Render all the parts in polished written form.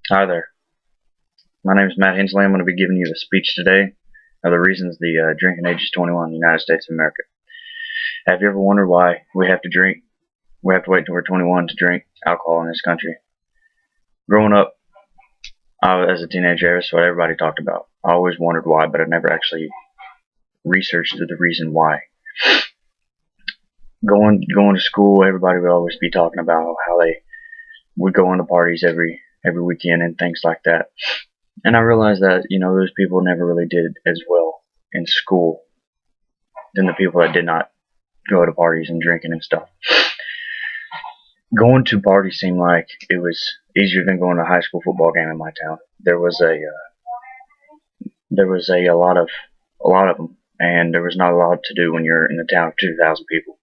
Hi there. My name is Matt Hensley. I'm going to be giving you a speech today of the reasons the drinking age is 21 in the United States of America. Have you ever wondered why we have to drink? We have to wait until we're 21 to drink alcohol in this country. Growing up, as a teenager, that's what everybody talked about. I always wondered why, but I never actually researched the reason why. Going to school, everybody would always be talking about how they would go into parties every weekend and things like that. And I realized that those people never really did as well in school than the people that did not go to parties and drinking and stuff. Going to parties seemed like it was easier than going to a high school football game in my town. There was a lot of them, and there was not a lot to do when you're in a town of 2,000 people.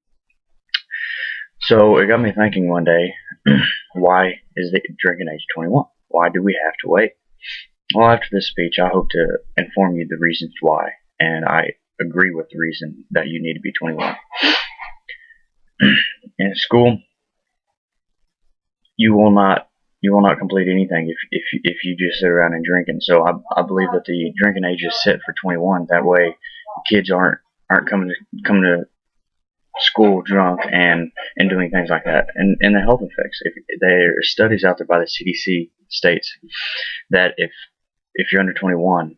So it got me thinking one day, why is the drinking age 21? Why do we have to wait? Well, after this speech, I hope to inform you the reasons why, and I agree with the reason that you need to be 21. In school, you will not complete anything if you just sit around and drink. And so I believe that the drinking age is set for 21. That way, kids aren't coming to school drunk and doing things like that. And the health effects. If there are studies out there by the CDC states that if you're under 21,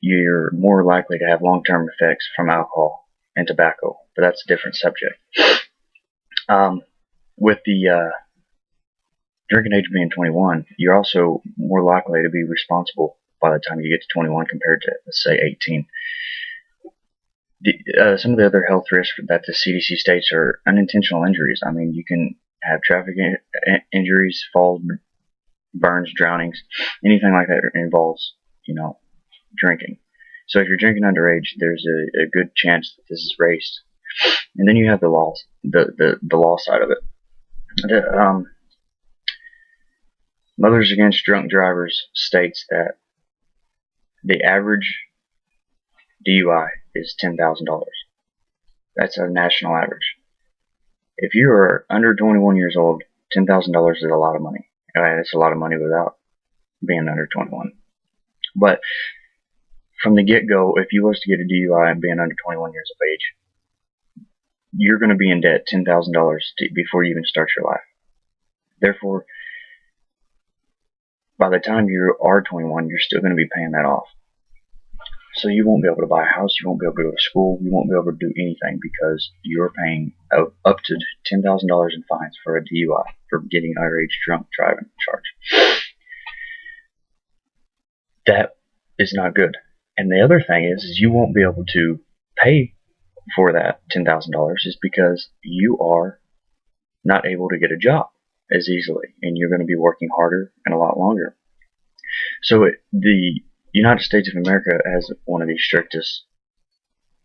you're more likely to have long-term effects from alcohol and tobacco. But that's a different subject. With the drinking age being 21, you're also more likely to be responsible by the time you get to 21 compared to, let's say, 18. Some of the other health risks that the CDC states are unintentional injuries. I mean, you can have traffic injuries, falls, burns, drownings, anything like that involves, drinking. So if you're drinking underage, there's a good chance that this is raised. And then you have the laws, the law side of it. Mothers Against Drunk Drivers states that the average DUI is $10,000. That's a national average. If you are under 21 years old, $10,000 is a lot of money. It's a lot of money without being under 21. But from the get-go, if you was to get a DUI and being under 21 years of age, you're going to be in debt $10,000 before you even start your life. Therefore, by the time you are 21, you're still going to be paying that off. So you won't be able to buy a house, you won't be able to go to school, you won't be able to do anything because you're paying up to $10,000 in fines for a DUI, for getting underage drunk driving charge. That is not good. And the other thing is you won't be able to pay for that $10,000 is because you are not able to get a job as easily, and you're going to be working harder and a lot longer. So the United States of America has one of the strictest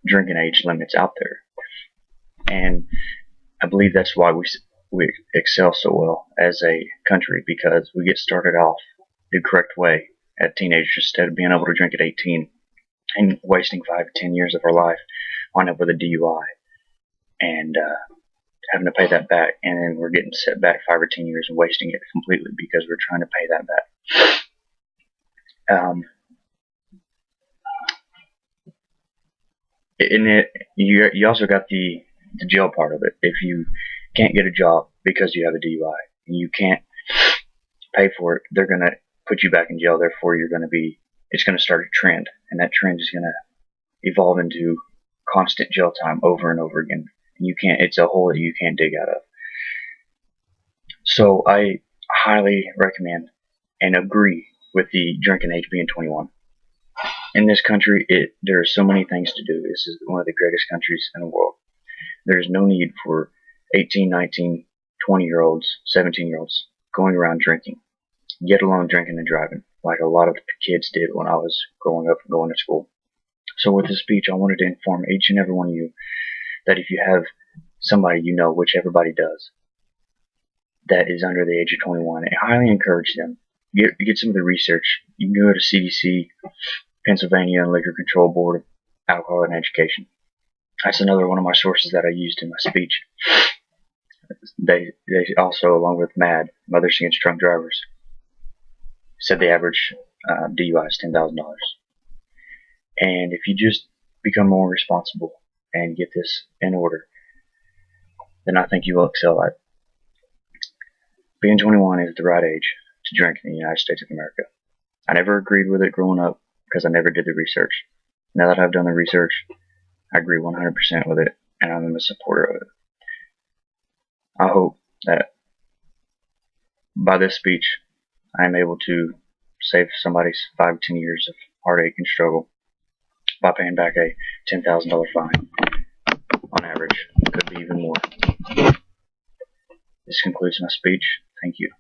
drinking age limits out there, and I believe that's why we excel so well as a country, because we get started off the correct way at teenagers instead of being able to drink at 18 and wasting 5 to 10 years of our life on up with a DUI and having to pay that back, and then we're getting set back 5 or 10 years and wasting it completely because we're trying to pay that back. You also got the jail part of it. If you can't get a job because you have a DUI and you can't pay for it, they're going to put you back in jail. Therefore, it's going to start a trend, and that trend is going to evolve into constant jail time over and over again. And it's a hole that you can't dig out of. So I highly recommend and agree with the drinking age being 21. In this country, there are so many things to do. This is one of the greatest countries in the world. There's no need for 18, 19, 20-year-olds, 17-year-olds going around drinking, get alone drinking and driving, like a lot of kids did when I was growing up and going to school. So with this speech, I wanted to inform each and every one of you that if you have somebody you know, which everybody does, that is under the age of 21, I highly encourage them. Get some of the research. You can go to CDC, Pennsylvania Liquor Control Board of Alcohol and Education. That's another one of my sources that I used in my speech. They also, along with MADD, Mothers Against Drunk Drivers, said the average DUI is $10,000. And if you just become more responsible and get this in order, then I think you will excel at it. Being 21 is the right age to drink in the United States of America. I never agreed with it growing up because I never did the research. Now that I've done the research, I agree 100% with it, and I'm a supporter of it. I hope that by this speech, I am able to save somebody's 5 to 10 years of heartache and struggle by paying back a $10,000 fine. On average, it could be even more. This concludes my speech. Thank you.